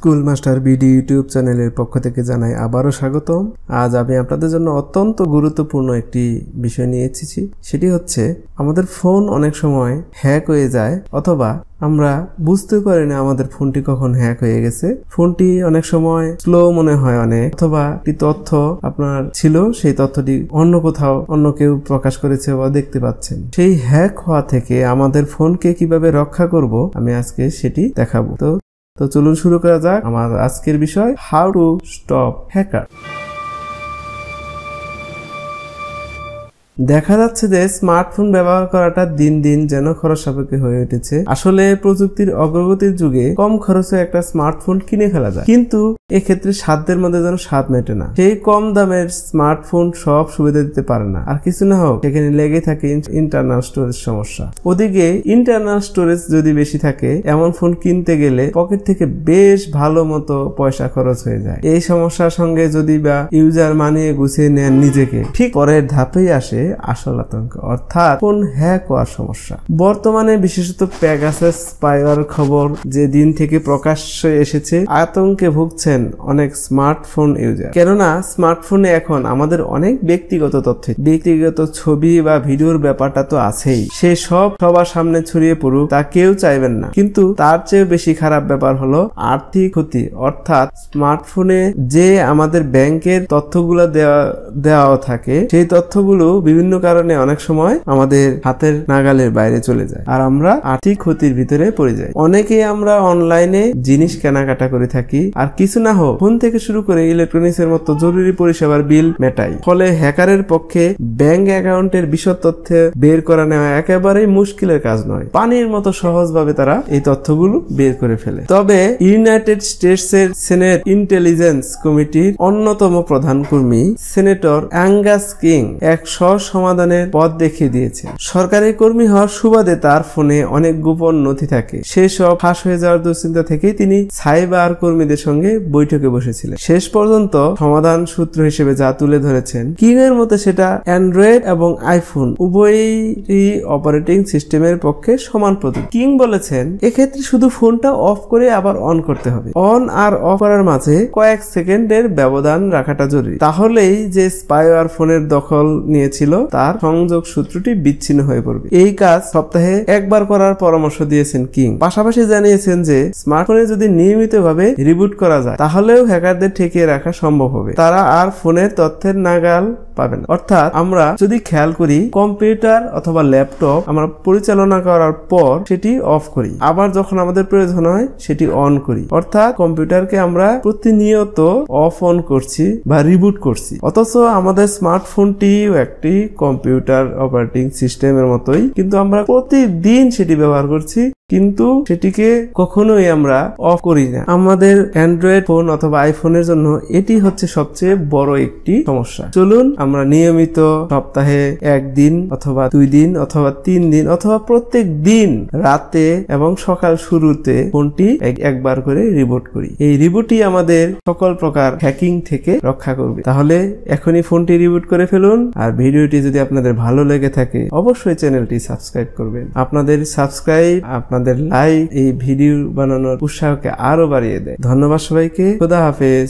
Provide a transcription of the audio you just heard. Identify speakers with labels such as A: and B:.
A: School master BD YouTube চ্যানেলের পক্ষ থেকে জানাই আবারও স্বাগতম। আজ আমি আপনাদের জন্য অত্যন্ত গুরুত্বপূর্ণ একটি বিষয় নিয়ে এসেছি। সেটি হচ্ছে আমাদের ফোন অনেক সময় হ্যাক হয়ে যায় অথবা আমরা বুঝতে পারি না আমাদের ফোনটি কখন হ্যাক হয়ে গেছে। ফোনটি অনেক সময় স্লো মনে হয় অনেক, অথবা একটি তথ্য আপনার ছিল সেই তথ্যটি অন্য কোথাও অন্য কেউ প্রকাশ করেছে বা দেখতে পাচ্ছেন। সেই হ্যাক হওয়া থেকে আমাদের ফোনকে কিভাবে রক্ষা করব আমি আজকে সেটি দেখাবো। তো চলুন শুরু করা যাক। আমার আজকের বিষয় হাউ টু স্টপ হ্যাকার। দেখা যাচ্ছে যে স্মার্টফোন ব্যবহার করাটা দিন দিন যেন খরচ সাপেক্ষ হয়ে উঠেছে। আসলে প্রযুক্তির অগ্রগতির যুগে কম খরচে একটা স্মার্টফোন কিনে ফেলা যায়, কিন্তু এক্ষেত্রে সাধ্যের মধ্যে যেন স্বাদ মেটে না। সেই কম দামের স্মার্টফোন সব সুবিধা দিতে পারে না, আর কিছু না হোক সেখানে লেগে থাকে ইন্টারনাল স্টোরেজ সমস্যা। ওদিকে ইন্টারনাল স্টোরেজ যদি বেশি থাকে এমন ফোন কিনতে গেলে পকেট থেকে বেশ ভালো মতো পয়সা খরচ হয়ে যায়। এই সমস্যার সঙ্গে যদি বা ইউজার মানিয়ে গুছিয়ে নেন নিজেকে, ঠিক পরের ধাপেই আসে আসল আতঙ্ক, অর্থাৎ ফোন হ্যাক হওয়ার সমস্যা। বর্তমানে বিশেষত পেগাসাস স্পাইওয়্যার খবর যে দিন থেকে প্রকাশ্যে এসেছে, আতঙ্কে ভুগছেন অনেক স্মার্টফোন ইউজার। কেননা স্মার্টফোনে এখন আমাদের অনেক ব্যক্তিগত তথ্য, ব্যক্তিগত ছবি বা ভিডিওর ব্যাপারটা তো আছেই। সে সব সবার সামনে ছড়িয়ে পড়ুক তা কেউ চাইবেন না, কিন্তু তার চেয়ে বেশি খারাপ ব্যাপার হলো আর্থিক ক্ষতি। অর্থাৎ স্মার্টফোনে যে আমাদের ব্যাংকের তথ্যগুলো দেওয়া থাকে, সেই তথ্যগুলো বিভিন্ন কারণে অনেক সময় আমাদের হাতের নাগালের বাইরে চলে যায়, আর আমরা আর্থিক ক্ষতির ভিতরে পড়ে যাই। অনেকেই আমরা অনলাইনে জিনিস কেনাকাটা করে থাকি, আর কিছু না হোক ফোন থেকে শুরু করে ইলেকট্রনিক্স এর মতো জরুরি পরিষেবার বিল মেটাই। ফলে হ্যাকারের পক্ষে ব্যাংক অ্যাকাউন্টের বিশদ তথ্য বের করে নেওয়া একেবারেই মুশকিলের কাজ নয়। পানির মতো সহজভাবে তারা এই তথ্যগুলো বের করে ফেলে। তবে ইউনাইটেড স্টেটস এর সেনেট ইন্টেলিজেন্স কমিটির অন্যতম প্রধান কর্মী সেনেটর অ্যাঙ্গাস কিং এক সমাধানের পথ দেখিয়ে দিয়েছেন। সরকারি কর্মী হওয়ার সুবাদে তার ফোনে অনেক গোপন নথি থাকে। সেসব ফাঁস হয়ে যাওয়ার দুশ্চিন্তা থেকেই তিনি সাইবার কর্মীদের সঙ্গে বৈঠকে বসেছিলেন। শেষ পর্যন্ত সমাধান সূত্র হিসেবে যা তুলে ধরেছেন কিং এর মতে, সেটা অ্যান্ড্রয়েড এবং আইফোন উভয়ই অপারেটিং সিস্টেমের পক্ষে সমান পদ্ধতি। কিং বলেছেন, এক্ষেত্রে শুধু ফোনটা অফ করে আবার অন করতে হবে। অন আর অফ করার মাঝে কয়েক সেকেন্ডের ব্যবধান রাখাটা জরুরি। তাহলেই যে স্পাইওয়্যার ফোনের দখল নিয়েছিল তার সংযোগ সূত্রটি বিচ্ছিন্ন হয়ে পড়বে। এই কাজ সপ্তাহে একবার করার পরামর্শ দিয়েছেন কিং। পাশাপাশি জানিয়েছেন যে স্মার্টফোনে যদি নিয়মিতভাবে রিবুট করা যায় তাহলেও হ্যাকারদের ঠেকিয়ে রাখা সম্ভব হবে। তারা আর ফোনের তথ্যের নাগাল পাবেন। অর্থাৎ আমরা যদি খেয়াল করি, কম্পিউটার অথবা ল্যাপটপ আমরা পরিচালনা করার পর সেটি অফ করি, আবার যখন আমাদের প্রয়োজন হয় সেটি অন করি। অর্থাৎ কম্পিউটারকে আমরা প্রতিনিয়ত অফ অন করছি বা রিবুট করছি, অথচ আমাদের স্মার্টফোনটিও একটি কম্পিউটার অপারেটিং সিস্টেমের মতোই, কিন্তু আমরা প্রতিদিন সেটি ব্যবহার করছি, কিন্তু সেটিকে কখনোই আমরা অফ করি না। আমাদের অ্যান্ড্রয়েড ফোন অথবা আইফোনের জন্য এটি হচ্ছে সবচেয়ে বড় একটি সমস্যা। চলুন আমরা নিয়মিত সপ্তাহে একদিন অথবা 2 দিন অথবা 3 দিন অথবা প্রত্যেক দিন রাতে এবং সকাল শুরুতে ফোনটি একবার করে রিবুট করি। এই রিবুটই আমাদের সকল প্রকার হ্যাকিং থেকে রক্ষা করবে। তাহলে এখনই ফোনটি রিবুট করে ফেলুন। আর ভিডিওটি যদি আপনাদের ভালো লেগে থাকে অবশ্যই চ্যানেলটি সাবস্ক্রাইব করবেন। আপনাদের সাবস্ক্রাইব, আপনাদের লাইক এই ভিডিও বানানোর উৎসাহকে আরো বাড়িয়ে দেয়। ধন্যবাদ সবাইকে। খোদা হাফেজ।